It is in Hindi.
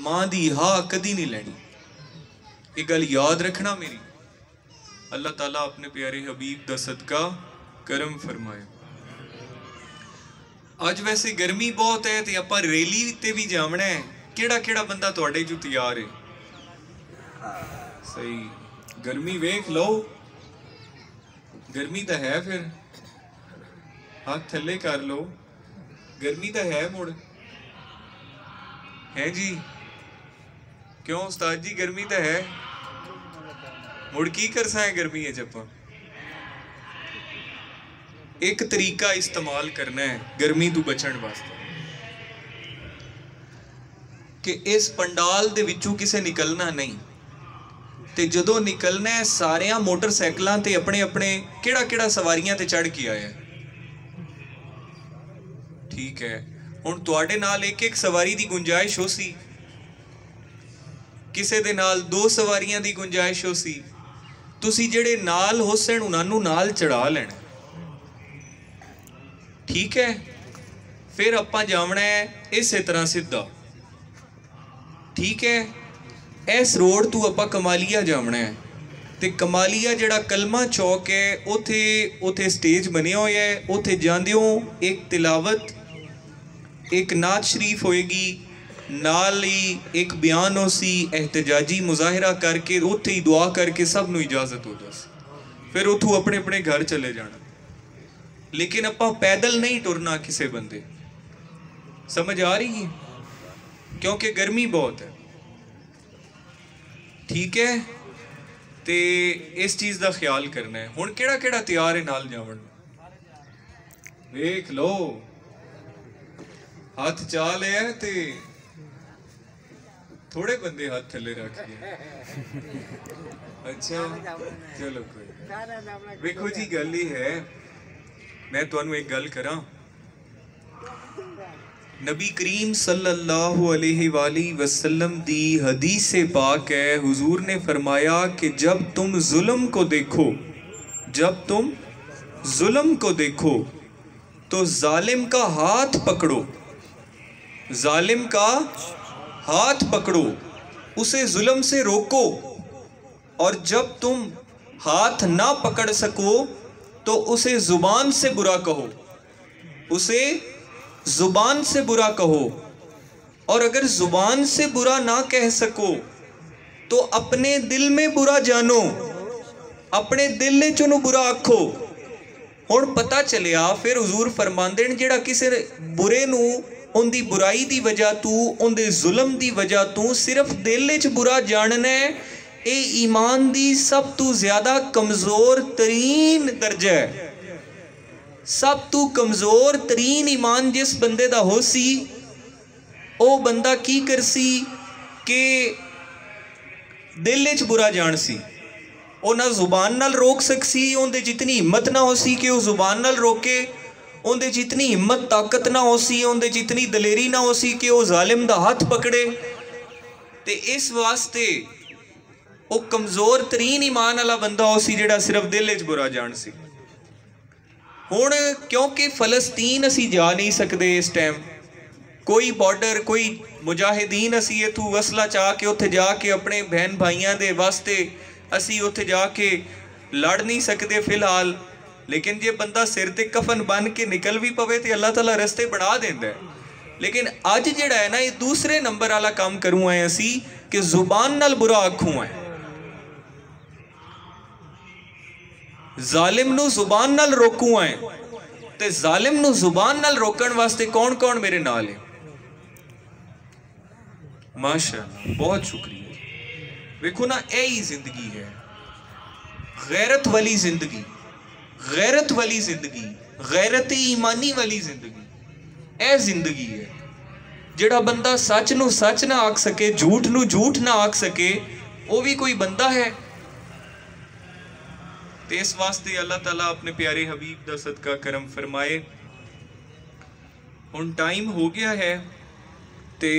मां दी हा कदी नहीं लैनी। ये गल याद रखना मेरी। अल्लाह ताला अपने प्यारे हबीब दा सदका करम फरमाए। अज वैसे गर्मी बहुत है तो आपां रैली ते भी जावना है। केड़ा केड़ा बंदा तुहाडे चों तैयार है? सही, गर्मी वेख लो, गर्मी तो है, फिर हाथ थले कर लो, गर्मी तो है मुड़ है जी। क्यों उस्ताद जी, गर्मी तो है, मुड़ की करसा है गर्मी है जब? एक तरीका इस्तेमाल करना है गर्मी तो बचण वास्ते कि इस पंडाल दे विचों किसे निकलना नहीं, ते जदों निकलना है सारियां मोटरसाइकिलां ते अपने अपने केड़ा केड़ा सवारियां ते चढ़ के आया। ठीक है, हुण तुहाडे नाल एक एक सवारी दी गुंजाइश हो सी, किसे दे नाल 2 सवारियां दी गुंजाइश हो सी, तुसी जेड़े नाल हो सन उन्हां नूं नाल चढ़ा लेना। ठीक है, फिर आपां जावना है इस तरह सीधा। ठीक है, इस रोड तू आपां कमालिया जावना है, ते कमालिया जड़ा कलमा चौक है उथे उथे स्टेज बनिया होया है। उथे जांदियों एक तिलावत, एक नात शरीफ होएगी, नाल ही एक बयान हो सी, एहतजाजी मुजाहिरा करके उथे ही दुआ करके सब नूं इजाजत हो जासी। फिर उथों अपने अपने घर चले जाना। लेकिन आपां पैदल नहीं टुरना किसे बंदे, समझ आ रही है? क्योंकि गर्मी बहुत है। ठीक है, ते इस चीज़ का ख्याल करना है। हुण केड़ा केड़ा तैयार है नाल जावन? वेख लो, हाथ चा लिया ते थोड़े बंदे हाथ थले रख लिया। अच्छा चलो कोई, वेखो जी गल ही है, मैं तुहानू एक गल करा। नबी करीम सल्लल्लाहु अलैहि वसल्लम दी हदीस से पाक है, हुजूर ने फरमाया कि जब तुम जुल्म को देखो, जब तुम जुल्म को देखो तो जालिम का हाथ पकड़ो, जालिम का हाथ पकड़ो, उसे जुल्म से रोको, और जब तुम हाथ ना पकड़ सको तो उसे जुबान से बुरा कहो, उसे जुबान से बुरा कहो। और अगर जुबान से बुरा ना कह सको तो अपने दिल में बुरा जानो, अपने दिल ने चुनो बुरा आखो। हुण पता चलिया, फिर हुजूर फरमांदे ने जेड़ा किसी बुरे नू उनदी बुराई दी वजह तू, उनदे जुल्म दी वजह तू सिर्फ दिल च बुरा जानना है, ये ईमान दी सब तू ज्यादा कमजोर तरीन दर्जा है। सब तू कमजोर तरीन ईमान जिस बंदे दा हो सी, ओ बंदा की कर सी कि दिल च बुरा जान सी, ओ ना जुबान नाल रोक सकसी, उनदे जितनी हिम्मत ना हो सी कि वो जुबान नाल रोके, उनदे जितनी हिम्मत ताकत ना हो सी, उनदे जितनी दलेरी ना हो सी कि वो जालिम दा हाथ पकड़े। ते इस वास्ते वो कमजोर तरीन ईमान वाला बंदा हो सी जेड़ा सिर्फ दिल च बुरा जान सी। हुण क्योंकि फलस्तीन असी जा नहीं सकते इस टाइम, कोई बॉर्डर कोई मुजाहिदीन असी इथों वसला चाह के उत्थे जाके अपने बहन भाइयों के वास्ते असी उत्थे जाके लड़ नहीं सकते फिलहाल। लेकिन जे बंदा सिर ते कफन बन के निकल भी पवे तो अल्लाह ताला रस्ते बना देंदा है। लेकिन अज जिहड़ा है ना, ये दूसरे नंबर वाला काम करूँ है असी कि जुबान नाल बुरा आखूँ है, जालिम नू जुबान नाल रोकूं है। ते जालिम नू जुबान नाल रोकण वास्ते कौन कौन मेरे नाल है? माशाअल्लाह, बहुत शुक्रिया। देखो ना, यही जिंदगी है, गैरत वाली जिंदगी, गैरत वाली जिंदगी, गैरत ईमानी वाली जिंदगी, ए जिंदगी है। जेड़ा बंदा सच नू सच ना आख सके, झूठ नू झूठ ना आख सके, वो भी कोई बंदा है? तो इस वास्ते अल्लाह ताला अपने प्यारे हबीब दा सदका करम फरमाए। हुण टाइम हो गया है ते